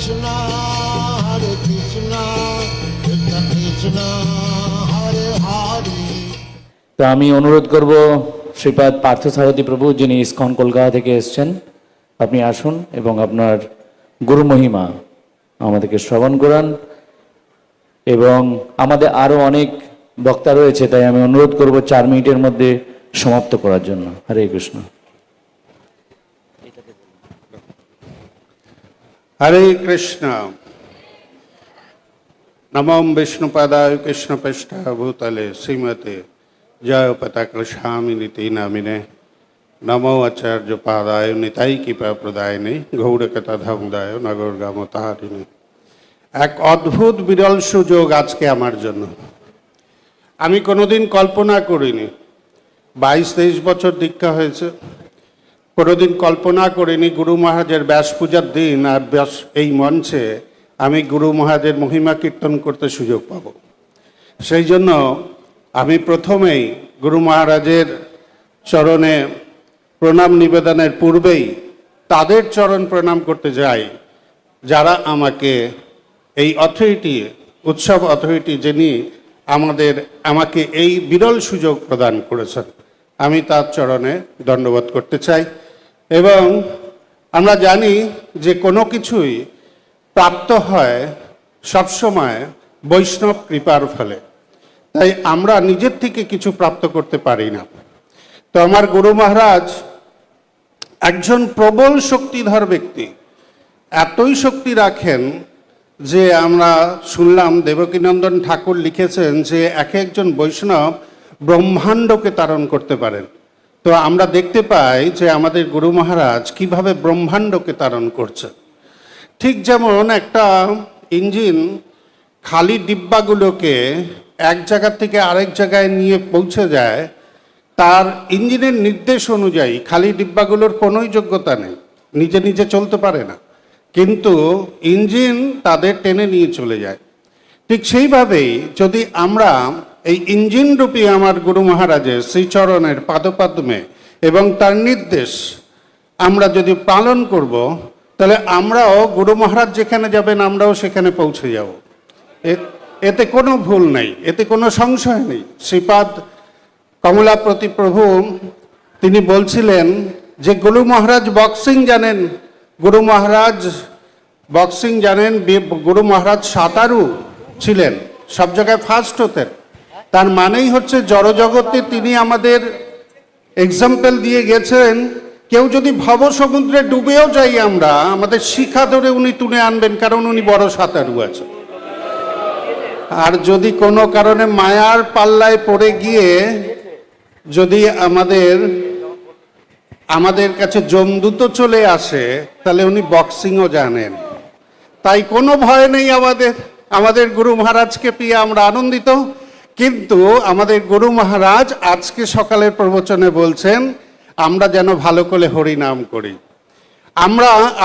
Krishna Hare Krishna Krishna Krishna Hare Hare। তো আমি অনুরোধ করব শ্রীপাদ পার্থসারথী প্রভু, যিনি ইসকন কলকাতা থেকে এসেছেন, আপনি আসুন এবং আপনার গুরু মহিমা আমাদেরকে শ্রবণ করান। এবং আমাদের আরও অনেক বক্তা রয়েছে, তাই আমি অনুরোধ করব 4 মিনিটের মধ্যে সমাপ্ত করার জন্য। হরে কৃষ্ণ। হরে কৃষ্ণ। নমঃ বিষ্ণুপাদায় কৃষ্ণপৃষ্ঠা ভূতলে শ্রীমতে জয়পতাকৃষ্ণামিনীতি নামিনে নমো আচার্য পাদায় নিতাই কৃপা প্রদায়নে গৌরকথাধামদায় নগরগামতারিণী। এক অদ্ভুত বিরল সুযোগ আজকে আমার জন্য। আমি কোনোদিন কল্পনা করিনি, 22-23 বছর দীক্ষা হয়েছে, কোনোদিন কল্পনা করিনি গুরু মহারাজের ব্যাস পূজার দিন আর এই মঞ্চে আমি গুরু মহারাজের মহিমা কীর্তন করতে সুযোগ পাব। সেই জন্য আমি প্রথমেই গুরু মহারাজের চরণে প্রণাম নিবেদনের পূর্বেই তাদের চরণ প্রণাম করতে যাই, যারা আমাকে এই অথরিটি, উৎসব অথরিটি যিনি আমাকে এই বিরল সুযোগ প্রদান করেছেন, আমি তার চরণে দণ্ডবোধ করতে চাই। এবং আমরা জানি যে কোনো কিছুই প্রাপ্ত হয় সবসময় বৈষ্ণব কৃপার ফলে, তাই আমরা নিজের থেকে কিছু প্রাপ্ত করতে পারি না। তো আমার গুরু মহারাজ একজন প্রবল শক্তিধর ব্যক্তি, এতই শক্তি রাখেন যে আমরা শুনলাম দেবকীনন্দন ঠাকুর লিখেছেন যে এক একজন বৈষ্ণব ব্রহ্মাণ্ডকে তারণ করতে পারেন। তো আমরা দেখতে পাই যে আমাদের গুরু মহারাজ কিভাবে ব্রহ্মাণ্ডকে তারণ করছে। ঠিক যেমন একটা ইঞ্জিন খালি ডিব্বাগুলোকে এক জায়গা থেকে আরেক জায়গায় নিয়ে পৌঁছে যায়, তার ইঞ্জিনের নির্দেশ অনুযায়ী খালি ডিব্বাগুলোর কোনোই যোগ্যতা নেই, নিজে নিজে চলতে পারে না, কিন্তু ইঞ্জিন তাদের টেনে নিয়ে চলে যায়। ঠিক সেইভাবেই যদি আমরা এই ইঞ্জিন রূপী আমার গুরু মহারাজের শ্রীচরণের পাদপদ্মে এবং তার নির্দেশ আমরা যদি পালন করব, তাহলে আমরাও গুরু মহারাজ যেখানে যাবেন আমরাও সেখানে পৌঁছে যাব। এতে কোনো ভুল নেই, এতে কোনো সংশয় নেই। শ্রীপাদ কমলাপতি প্রভু তিনি বলছিলেন যে গুরু মহারাজ বক্সিং জানেন, গুরু মহারাজ বক্সিং জানেন, গুরু মহারাজ সাঁতারু ছিলেন, সব জায়গায় ফার্স্ট হতেন। তার মানেই হচ্ছে জড়জগতে তিনি আমাদের এক্সাম্পল দিয়ে গেছেন, কেউ যদি ভব সমুদ্রে ডুবেও যাই আমরা, আমাদের শিখা ধরে উনি তুলে আনবেন, কারণ উনি বড় সাঁতারু আছেন। আর যদি কোনো কারণে মায়ার পাল্লায় পড়ে গিয়ে যদি আমাদের কাছে যমদূত চলে আসে, তাহলে উনি বক্সিংও জানেন। তাই কোনো ভয় নেই আমাদের গুরু মহারাজকে পেয়ে আমরা আনন্দিত। কিন্তু আমাদের গুরু মহারাজ আজকে সকালের প্রবচনে বলছেন আমরা যেন ভালো করে হরিনাম করি।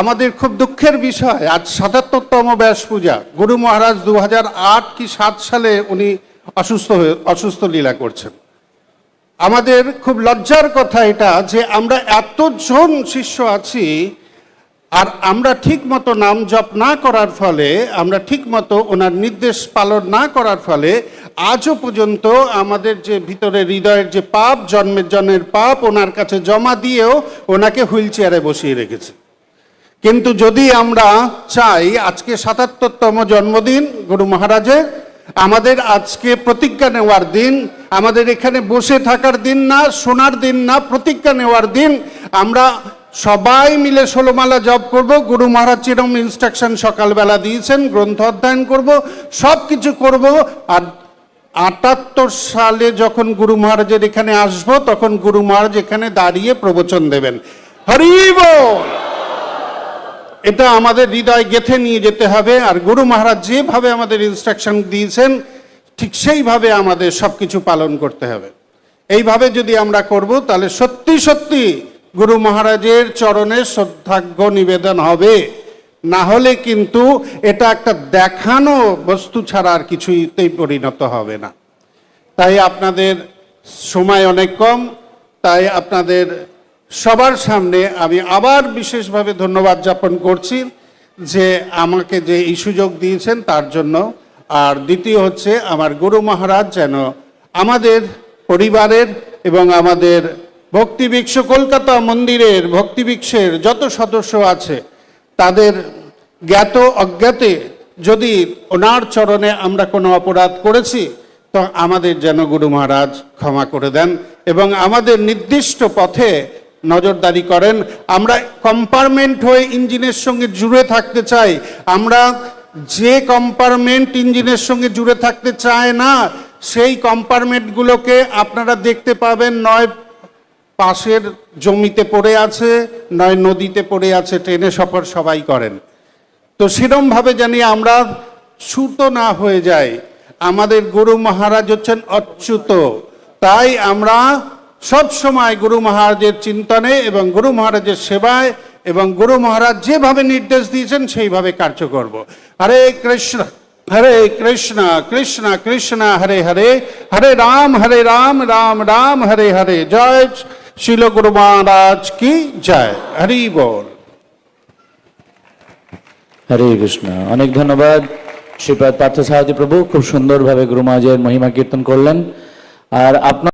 আমাদের খুব দুঃখের বিষয়, আজ ৭৭তম ব্যাস পূজা। গুরু মহারাজ 2008 কি 7 সালে উনি অসুস্থ লীলা করছেন। আমাদের খুব লজ্জার কথা এটা যে আমরা এতজন শিষ্য আছি আর আমরা ঠিক মতো নাম জপ না করার ফলে, আমরা ঠিক মতো ওনার নির্দেশ পালন না করার ফলে আজও পর্যন্ত আমাদের যে ভিতরে হৃদয়ের যে পাপ, জন্মের পাপ ওনার কাছে জমা দিয়েও ওনাকে হুইল চেয়ারে বসিয়ে রেখেছে। কিন্তু যদি আমরা চাই, আজকে ৭৭তম জন্মদিন গুরু মহারাজের, আমাদের আজকে প্রতিজ্ঞা নেওয়ার দিন, আমাদের এখানে বসে থাকার দিন না, শোনার দিন না, প্রতিজ্ঞা নেওয়ার দিন। আমরা সবাই মিলে 16 মালা জপ করব। গুরু মহারাজ যেরকম ইনস্ট্রাকশন সকালবেলা দিয়েছেন, গ্রন্থ অধ্যয়ন করব, সব কিছু করব। আর 78 সালে যখন গুরু মহারাজের এখানে আসবো, তখন গুরু মহারাজ এখানে দাঁড়িয়ে প্রবচন দেবেন। হরি বল। এটা আমাদের হৃদয় গেঁথে নিয়ে যেতে হবে। আর গুরু মহারাজ যেভাবে আমাদের ইনস্ট্রাকশন দিয়েছেন, ঠিক সেইভাবে আমাদের সবকিছু পালন করতে হবে। এইভাবে যদি আমরা করব, তাহলে সত্যি সত্যি গুরু মহারাজের চরণে শ্রদ্ধার্ঘ্য নিবেদন হবে। না হলে কিন্তু এটা একটা দেখানো বস্তু ছাড়া আর কিছুতেই পরিণত হবে না। তাই আপনাদের সময় অনেক কম, তাই আপনাদের সবার সামনে আমি আবার বিশেষভাবে ধন্যবাদ জ্ঞাপন করছি যে আমাকে যে এই সুযোগ দিয়েছেন তার জন্য। আর দ্বিতীয় হচ্ছে আমার গুরু মহারাজ যেন আমাদের পরিবারের এবং আমাদের ভক্তিবৃক্ষ কলকাতা মন্দিরের ভক্তিবৃক্ষের যত সদস্য আছে তাদের জ্ঞাত অজ্ঞাতে যদি ওনার চরণে আমরা কোনো অপরাধ করেছি তো আমাদের যেন গুরু মহারাজ ক্ষমা করে দেন এবং আমাদের নির্দিষ্ট পথে নজরদারি করেন। আমরা কম্পার্টমেন্ট হয়ে ইঞ্জিনের সঙ্গে জুড়ে থাকতে চাই। আমরা যে কম্পার্টমেন্ট ইঞ্জিনের সঙ্গে জুড়ে থাকতে চায় না সেই কম্পার্টমেন্টগুলোকে আপনারা দেখতে পাবেন নয় পাশের জমিতে পড়ে আছে, নয় নদীতে পড়ে আছে। ট্রেনে সফর সবাই করেন, তো সেরমভাবে জানি আমরা ছুতো না হয়ে যাই। আমাদের গুরু মহারাজ হচ্ছেন অচ্যুত, তাই আমরা সব সময় গুরু মহারাজের চিন্তনে এবং গুরু মহারাজের সেবায় এবং গুরু মহারাজ যেভাবে নির্দেশ দিয়েছেন সেইভাবে কার্য করব। হরে কৃষ্ণ কৃষ্ণ কৃষ্ণ হরে হরে, হরে রাম রাম রাম হরে হরে। জয় শিল গুরু মহারাজ কি জয়। হরি বল। হরে কৃষ্ণ। অনেক ধন্যবাদ শ্রীপাদ পার্থসারথী প্রভু, খুব সুন্দরভাবে গুরু মহারাজের মহিমা কীর্তন করলেন। আর আপনার